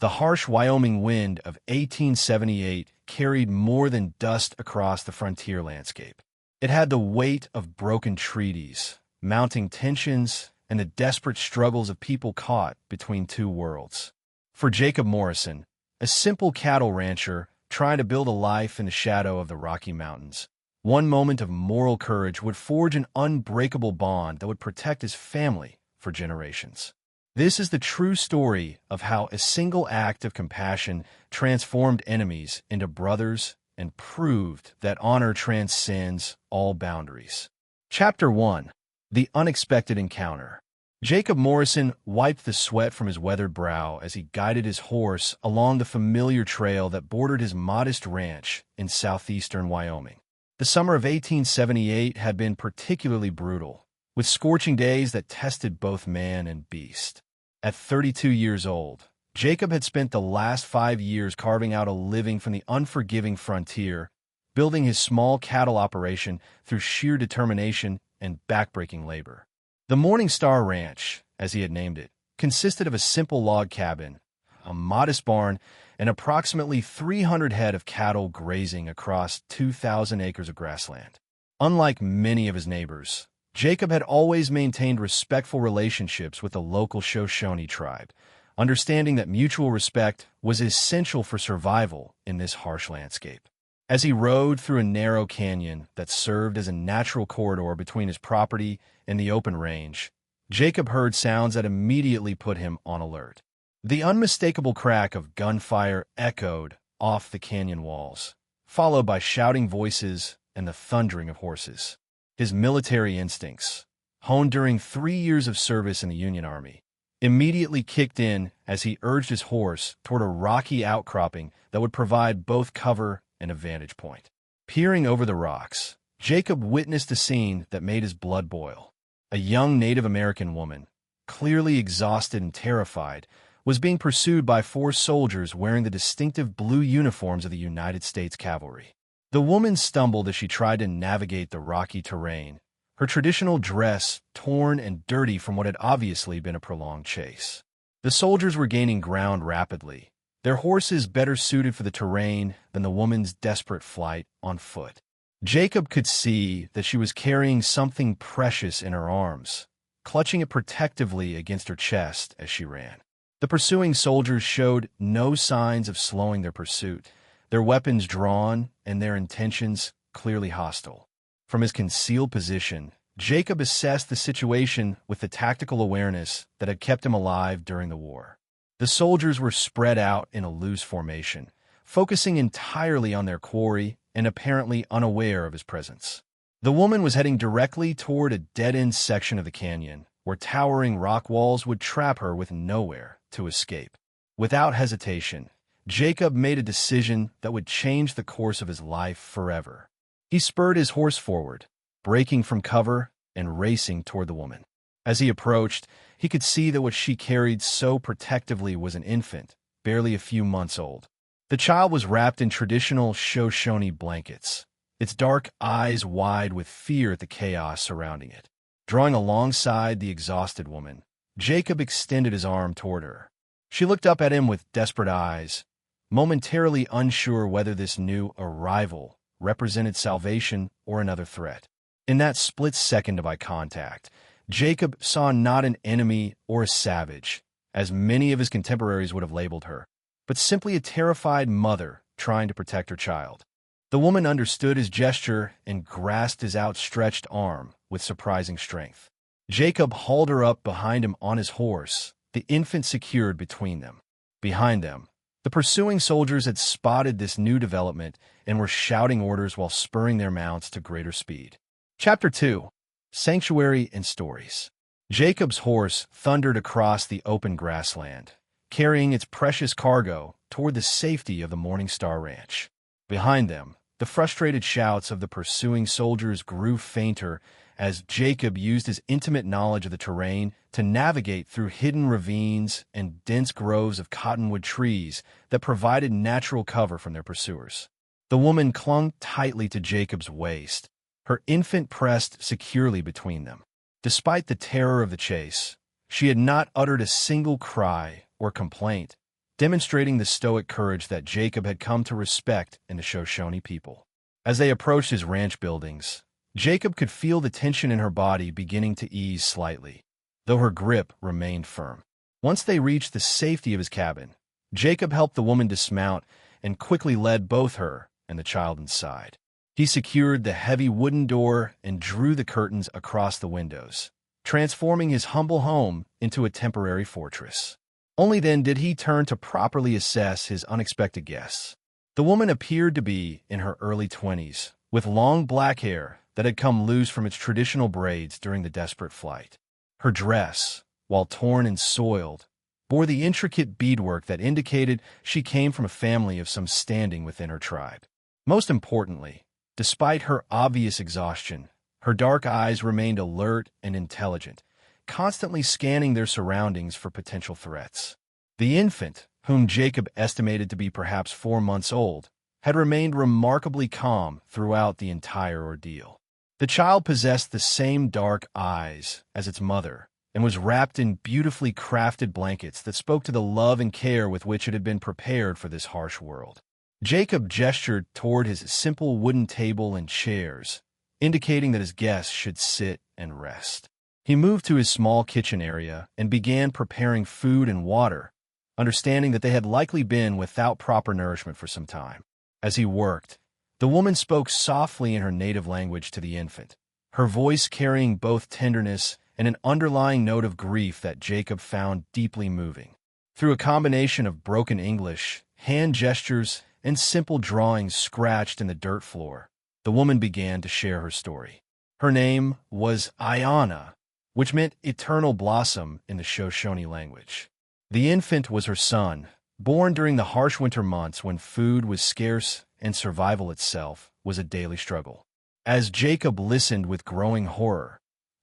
The harsh Wyoming wind of 1878 carried more than dust across the frontier landscape. It had the weight of broken treaties, mounting tensions, and the desperate struggles of people caught between two worlds. For Jacob Morrison, a simple cattle rancher trying to build a life in the shadow of the Rocky Mountains, one moment of moral courage would forge an unbreakable bond that would protect his family for generations. This is the true story of how a single act of compassion transformed enemies into brothers and proved that honor transcends all boundaries. Chapter 1. The Unexpected Encounter. Jacob Morrison wiped the sweat from his weathered brow as he guided his horse along the familiar trail that bordered his modest ranch in southeastern Wyoming. The summer of 1878 had been particularly brutal, with scorching days that tested both man and beast. At 32 years old, Jacob had spent the last 5 years carving out a living from the unforgiving frontier, building his small cattle operation through sheer determination and backbreaking labor. The Morning Star Ranch, as he had named it, consisted of a simple log cabin, a modest barn, and approximately 300 head of cattle grazing across 2,000 acres of grassland. Unlike many of his neighbors, Jacob had always maintained respectful relationships with the local Shoshone tribe, understanding that mutual respect was essential for survival in this harsh landscape. As he rode through a narrow canyon that served as a natural corridor between his property and the open range, Jacob heard sounds that immediately put him on alert. The unmistakable crack of gunfire echoed off the canyon walls, followed by shouting voices and the thundering of horses. His military instincts, honed during 3 years of service in the Union Army, immediately kicked in as he urged his horse toward a rocky outcropping that would provide both cover and a vantage point. Peering over the rocks, Jacob witnessed a scene that made his blood boil. A young Native American woman, clearly exhausted and terrified, was being pursued by 4 soldiers wearing the distinctive blue uniforms of the United States Cavalry. The woman stumbled as she tried to navigate the rocky terrain, her traditional dress torn and dirty from what had obviously been a prolonged chase. The soldiers were gaining ground rapidly, their horses better suited for the terrain than the woman's desperate flight on foot. Jacob could see that she was carrying something precious in her arms, clutching it protectively against her chest as she ran. The pursuing soldiers showed no signs of slowing their pursuit, their weapons drawn and their intentions clearly hostile. From his concealed position, Jacob assessed the situation with the tactical awareness that had kept him alive during the war. The soldiers were spread out in a loose formation, focusing entirely on their quarry and apparently unaware of his presence. The woman was heading directly toward a dead-end section of the canyon, where towering rock walls would trap her with nowhere to escape. Without hesitation, Jacob made a decision that would change the course of his life forever. He spurred his horse forward, breaking from cover and racing toward the woman. As he approached, he could see that what she carried so protectively was an infant, barely a few months old. The child was wrapped in traditional Shoshone blankets, its dark eyes wide with fear at the chaos surrounding it. Drawing alongside the exhausted woman, Jacob extended his arm toward her. She looked up at him with desperate eyes, momentarily unsure whether this new arrival represented salvation or another threat. In that split second of eye contact, Jacob saw not an enemy or a savage, as many of his contemporaries would have labeled her, but simply a terrified mother trying to protect her child. The woman understood his gesture and grasped his outstretched arm with surprising strength. Jacob hauled her up behind him on his horse, the infant secured between them. Behind them, the pursuing soldiers had spotted this new development and were shouting orders while spurring their mounts to greater speed. Chapter 2. Sanctuary and Stories. Jacob's horse thundered across the open grassland, carrying its precious cargo toward the safety of the Morning Star Ranch. Behind them, the frustrated shouts of the pursuing soldiers grew fainter as Jacob used his intimate knowledge of the terrain to navigate through hidden ravines and dense groves of cottonwood trees that provided natural cover from their pursuers. The woman clung tightly to Jacob's waist, her infant pressed securely between them. Despite the terror of the chase, she had not uttered a single cry or complaint, demonstrating the stoic courage that Jacob had come to respect in the Shoshone people. As they approached his ranch buildings, Jacob could feel the tension in her body beginning to ease slightly, though her grip remained firm. Once they reached the safety of his cabin, Jacob helped the woman dismount and quickly led both her and the child inside. He secured the heavy wooden door and drew the curtains across the windows, transforming his humble home into a temporary fortress. Only then did he turn to properly assess his unexpected guests. The woman appeared to be in her early 20s, with long black hair that had come loose from its traditional braids during the desperate flight. Her dress, while torn and soiled, bore the intricate beadwork that indicated she came from a family of some standing within her tribe. Most importantly, despite her obvious exhaustion, her dark eyes remained alert and intelligent, constantly scanning their surroundings for potential threats. The infant, whom Jacob estimated to be perhaps 4 months old, had remained remarkably calm throughout the entire ordeal. The child possessed the same dark eyes as its mother and was wrapped in beautifully crafted blankets that spoke to the love and care with which it had been prepared for this harsh world. Jacob gestured toward his simple wooden table and chairs, indicating that his guests should sit and rest. He moved to his small kitchen area and began preparing food and water, understanding that they had likely been without proper nourishment for some time. As he worked, the woman spoke softly in her native language to the infant, her voice carrying both tenderness and an underlying note of grief that Jacob found deeply moving. Through a combination of broken English, hand gestures, and simple drawings scratched in the dirt floor, the woman began to share her story. Her name was Ayana, which meant eternal blossom in the Shoshone language. The infant was her son, born during the harsh winter months when food was scarce and survival itself was a daily struggle. As Jacob listened with growing horror,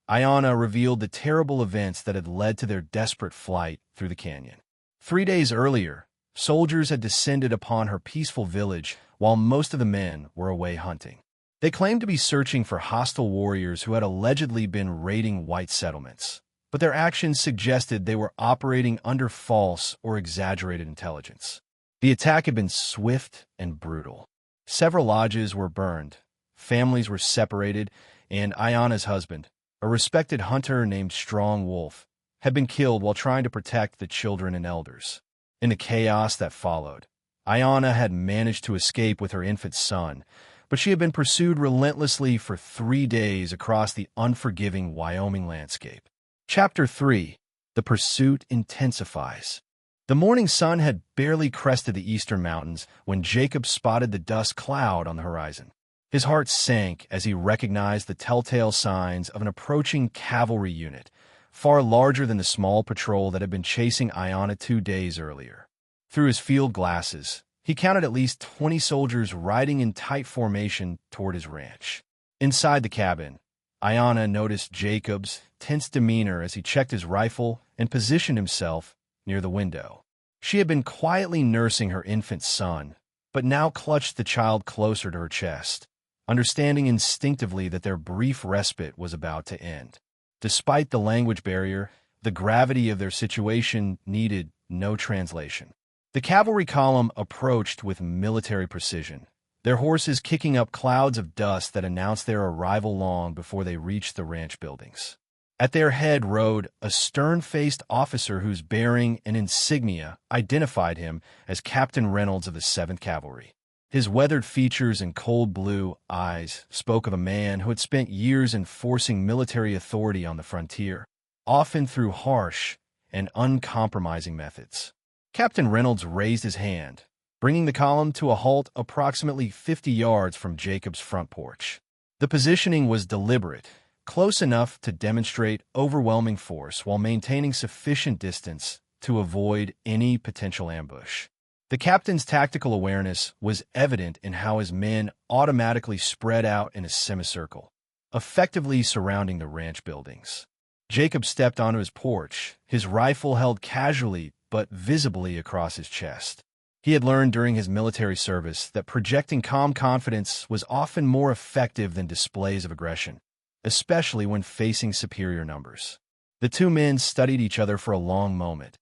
Ayana revealed the terrible events that had led to their desperate flight through the canyon. 3 days earlier, soldiers had descended upon her peaceful village while most of the men were away hunting. They claimed to be searching for hostile warriors who had allegedly been raiding white settlements, but their actions suggested they were operating under false or exaggerated intelligence. The attack had been swift and brutal. Several lodges were burned, families were separated, and Ayana's husband, a respected hunter named Strong Wolf, had been killed while trying to protect the children and elders. In the chaos that followed, Ayana had managed to escape with her infant son, but she had been pursued relentlessly for 3 days across the unforgiving Wyoming landscape. Chapter 3. The Pursuit Intensifies. The morning sun had barely crested the eastern mountains when Jacob spotted the dust cloud on the horizon. His heart sank as he recognized the telltale signs of an approaching cavalry unit, far larger than the small patrol that had been chasing Ayana 2 days earlier. Through his field glasses, he counted at least 20 soldiers riding in tight formation toward his ranch. Inside the cabin, Ayana noticed Jacob's tense demeanor as he checked his rifle and positioned himself near the window. She had been quietly nursing her infant son, but now clutched the child closer to her chest, understanding instinctively that their brief respite was about to end. Despite the language barrier, the gravity of their situation needed no translation. The cavalry column approached with military precision, their horses kicking up clouds of dust that announced their arrival long before they reached the ranch buildings. At their head rode a stern-faced officer whose bearing and insignia identified him as Captain Reynolds of the 7th Cavalry. His weathered features and cold blue eyes spoke of a man who had spent years enforcing military authority on the frontier, often through harsh and uncompromising methods. Captain Reynolds raised his hand, bringing the column to a halt approximately 50 yards from Jacob's front porch. The positioning was deliberate, close enough to demonstrate overwhelming force while maintaining sufficient distance to avoid any potential ambush. The captain's tactical awareness was evident in how his men automatically spread out in a semicircle, effectively surrounding the ranch buildings. Jacob stepped onto his porch, his rifle held casually but visibly across his chest. He had learned during his military service that projecting calm confidence was often more effective than displays of aggression, especially when facing superior numbers. The two men studied each other for a long moment,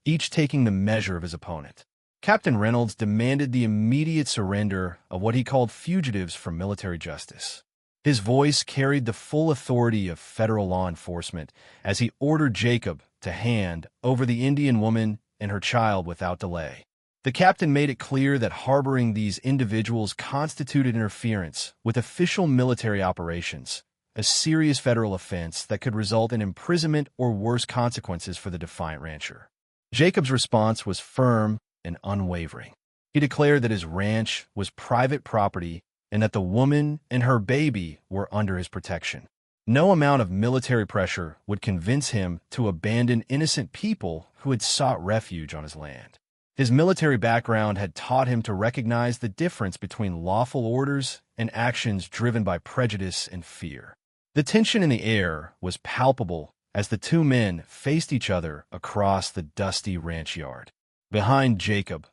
each taking the measure of his opponent. Captain Reynolds demanded the immediate surrender of what he called fugitives from military justice. His voice carried the full authority of federal law enforcement as he ordered Jacob to hand over the Indian woman and her child without delay. The captain made it clear that harboring these individuals constituted interference with official military operations, a serious federal offense that could result in imprisonment or worse consequences for the defiant rancher. Jacob's response was firm and unwavering. He declared that his ranch was private property and that the woman and her baby were under his protection. No amount of military pressure would convince him to abandon innocent people who had sought refuge on his land. His military background had taught him to recognize the difference between lawful orders and actions driven by prejudice and fear. The tension in the air was palpable as the two men faced each other across the dusty ranch yard. Behind Jacob,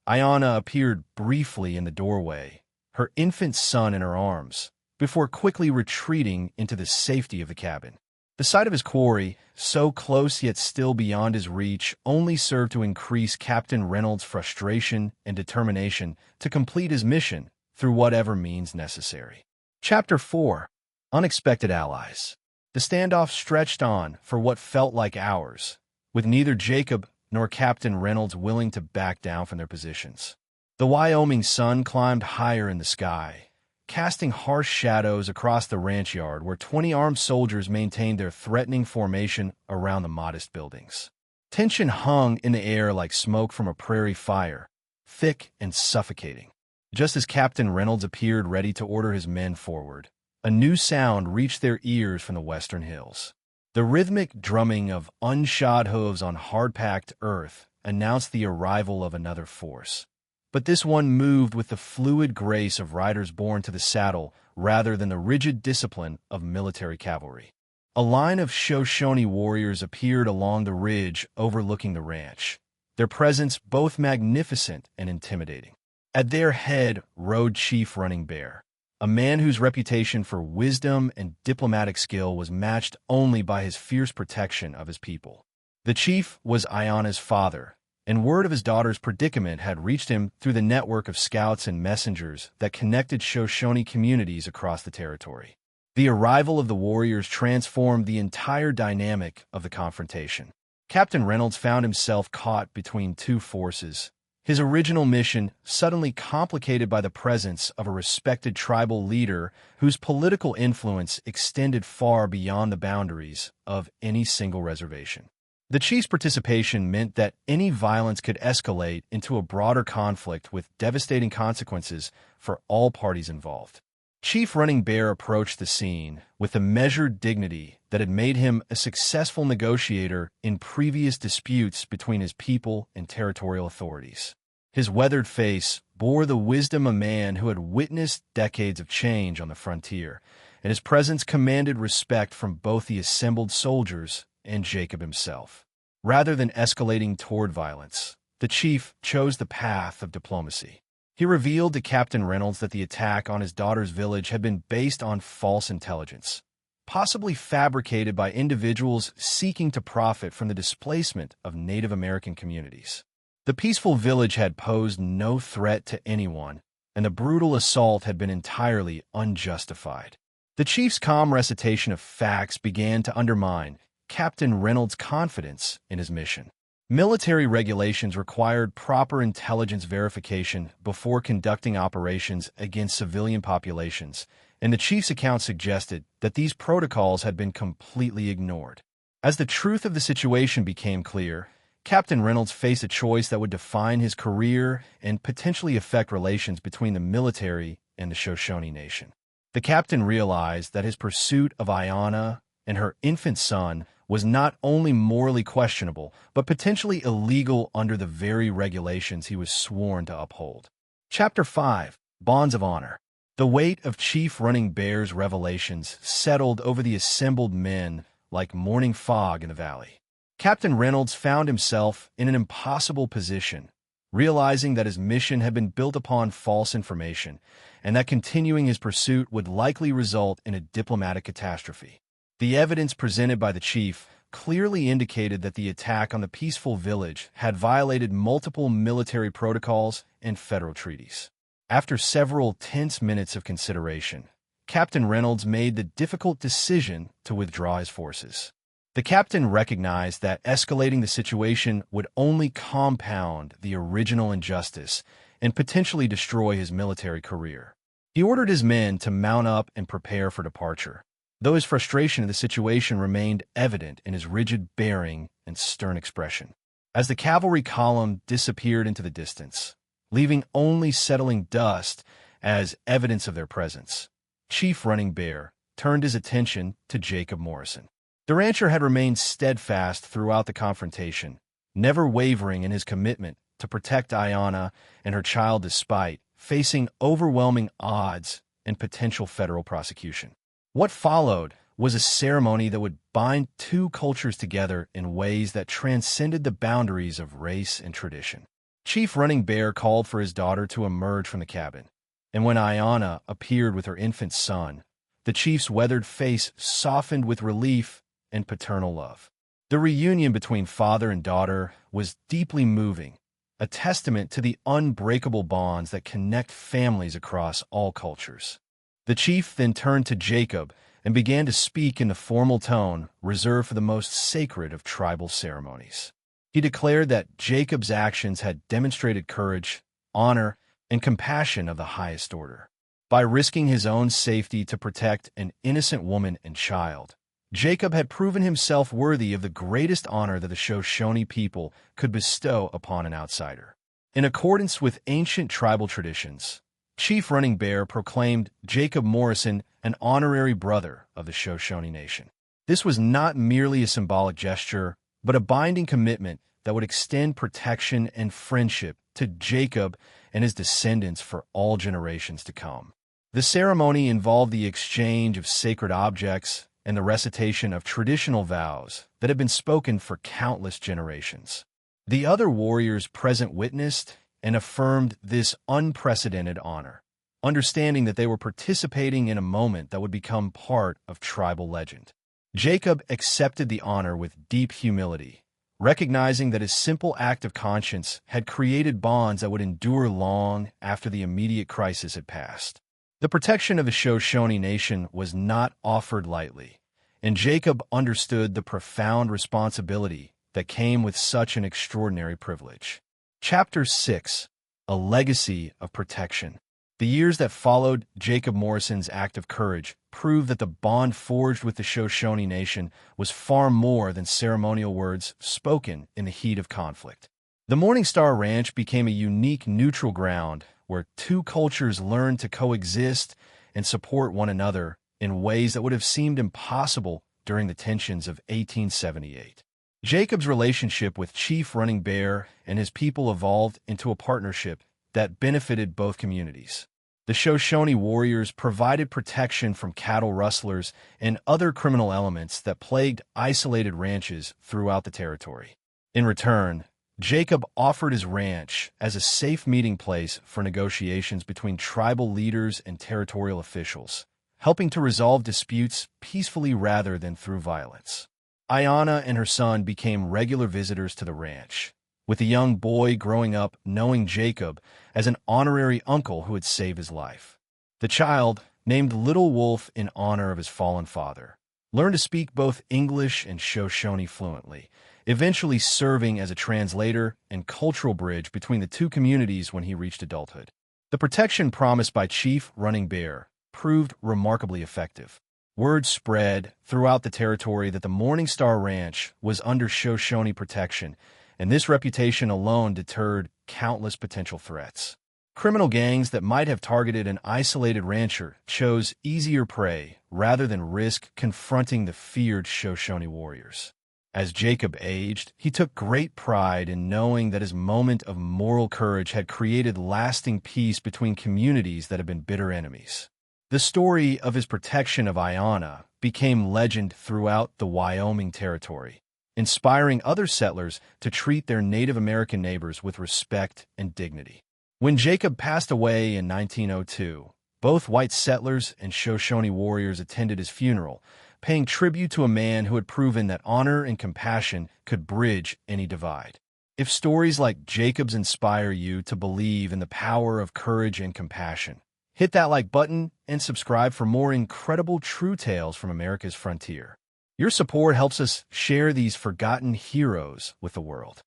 Ayanna appeared briefly in the doorway, her infant son in her arms, before quickly retreating into the safety of the cabin. The sight of his quarry, so close yet still beyond his reach, only served to increase Captain Reynolds' frustration and determination to complete his mission through whatever means necessary. Chapter 4. Unexpected Allies. The standoff stretched on for what felt like hours, with neither Jacob nor Captain Reynolds willing to back down from their positions. The Wyoming sun climbed higher in the sky, casting harsh shadows across the ranch yard where 20 armed soldiers maintained their threatening formation around the modest buildings. Tension hung in the air like smoke from a prairie fire, thick and suffocating. Just as Captain Reynolds appeared ready to order his men forward, a new sound reached their ears from the western hills. The rhythmic drumming of unshod hooves on hard-packed earth announced the arrival of another force. But this one moved with the fluid grace of riders born to the saddle rather than the rigid discipline of military cavalry. A line of Shoshone warriors appeared along the ridge overlooking the ranch, their presence both magnificent and intimidating. At their head rode Chief Running Bear, a man whose reputation for wisdom and diplomatic skill was matched only by his fierce protection of his people. The chief was Ayanna's father, and word of his daughter's predicament had reached him through the network of scouts and messengers that connected Shoshone communities across the territory. The arrival of the warriors transformed the entire dynamic of the confrontation. Captain Reynolds found himself caught between two forces, his original mission suddenly complicated by the presence of a respected tribal leader whose political influence extended far beyond the boundaries of any single reservation. The chief's participation meant that any violence could escalate into a broader conflict with devastating consequences for all parties involved. Chief Running Bear approached the scene with the measured dignity that had made him a successful negotiator in previous disputes between his people and territorial authorities. His weathered face bore the wisdom of a man who had witnessed decades of change on the frontier, and his presence commanded respect from both the assembled soldiers and Jacob himself. Rather than escalating toward violence, the chief chose the path of diplomacy. He revealed to Captain Reynolds that the attack on his daughter's village had been based on false intelligence, possibly fabricated by individuals seeking to profit from the displacement of Native American communities. The peaceful village had posed no threat to anyone, and the brutal assault had been entirely unjustified. The chief's calm recitation of facts began to undermine Captain Reynolds' confidence in his mission. Military regulations required proper intelligence verification before conducting operations against civilian populations, and the chief's account suggested that these protocols had been completely ignored. As the truth of the situation became clear, Captain Reynolds faced a choice that would define his career and potentially affect relations between the military and the Shoshone Nation. The captain realized that his pursuit of Ayanna and her infant son was not only morally questionable, but potentially illegal under the very regulations he was sworn to uphold. Chapter 5. Bonds of Honor. The weight of Chief Running Bear's revelations settled over the assembled men like morning fog in the valley. Captain Reynolds found himself in an impossible position, realizing that his mission had been built upon false information, and that continuing his pursuit would likely result in a diplomatic catastrophe. The evidence presented by the chief clearly indicated that the attack on the peaceful village had violated multiple military protocols and federal treaties. After several tense minutes of consideration, Captain Reynolds made the difficult decision to withdraw his forces. The captain recognized that escalating the situation would only compound the original injustice and potentially destroy his military career. He ordered his men to mount up and prepare for departure, though his frustration of the situation remained evident in his rigid bearing and stern expression. As the cavalry column disappeared into the distance, leaving only settling dust as evidence of their presence, Chief Running Bear turned his attention to Jacob Morrison. The rancher had remained steadfast throughout the confrontation, never wavering in his commitment to protect Ayanna and her child despite facing overwhelming odds and potential federal prosecution. What followed was a ceremony that would bind two cultures together in ways that transcended the boundaries of race and tradition. Chief Running Bear called for his daughter to emerge from the cabin, and when Ayanna appeared with her infant son, the chief's weathered face softened with relief and paternal love. The reunion between father and daughter was deeply moving, a testament to the unbreakable bonds that connect families across all cultures. The chief then turned to Jacob and began to speak in the formal tone reserved for the most sacred of tribal ceremonies. He declared that Jacob's actions had demonstrated courage, honor, and compassion of the highest order. By risking his own safety to protect an innocent woman and child, Jacob had proven himself worthy of the greatest honor that the Shoshone people could bestow upon an outsider. In accordance with ancient tribal traditions, Chief Running Bear proclaimed Jacob Morrison an honorary brother of the Shoshone Nation. This was not merely a symbolic gesture, but a binding commitment that would extend protection and friendship to Jacob and his descendants for all generations to come. The ceremony involved the exchange of sacred objects and the recitation of traditional vows that had been spoken for countless generations. The other warriors present witnessed and affirmed this unprecedented honor, understanding that they were participating in a moment that would become part of tribal legend. Jacob accepted the honor with deep humility, recognizing that his simple act of conscience had created bonds that would endure long after the immediate crisis had passed. The protection of the Shoshone Nation was not offered lightly, and Jacob understood the profound responsibility that came with such an extraordinary privilege. Chapter 6: A Legacy of Protection. The years that followed Jacob Morrison's act of courage proved that the bond forged with the Shoshone Nation was far more than ceremonial words spoken in the heat of conflict. The Morning Star Ranch became a unique neutral ground where two cultures learned to coexist and support one another in ways that would have seemed impossible during the tensions of 1878. Jacob's relationship with Chief Running Bear and his people evolved into a partnership that benefited both communities. The Shoshone warriors provided protection from cattle rustlers and other criminal elements that plagued isolated ranches throughout the territory. In return, Jacob offered his ranch as a safe meeting place for negotiations between tribal leaders and territorial officials, helping to resolve disputes peacefully rather than through violence. Ayanna and her son became regular visitors to the ranch, with the young boy growing up knowing Jacob as an honorary uncle who had saved his life. The child, named Little Wolf in honor of his fallen father, learned to speak both English and Shoshone fluently, eventually serving as a translator and cultural bridge between the two communities when he reached adulthood. The protection promised by Chief Running Bear proved remarkably effective. Word spread throughout the territory that the Morning Star Ranch was under Shoshone protection, and this reputation alone deterred countless potential threats. Criminal gangs that might have targeted an isolated rancher chose easier prey rather than risk confronting the feared Shoshone warriors. As Jacob aged, he took great pride in knowing that his moment of moral courage had created lasting peace between communities that had been bitter enemies. The story of his protection of Ayanna became legend throughout the Wyoming territory, inspiring other settlers to treat their Native American neighbors with respect and dignity. When Jacob passed away in 1902, both white settlers and Shoshone warriors attended his funeral, paying tribute to a man who had proven that honor and compassion could bridge any divide. If stories like Jacob's inspire you to believe in the power of courage and compassion, hit that like button and subscribe for more incredible true tales from America's frontier. Your support helps us share these forgotten heroes with the world.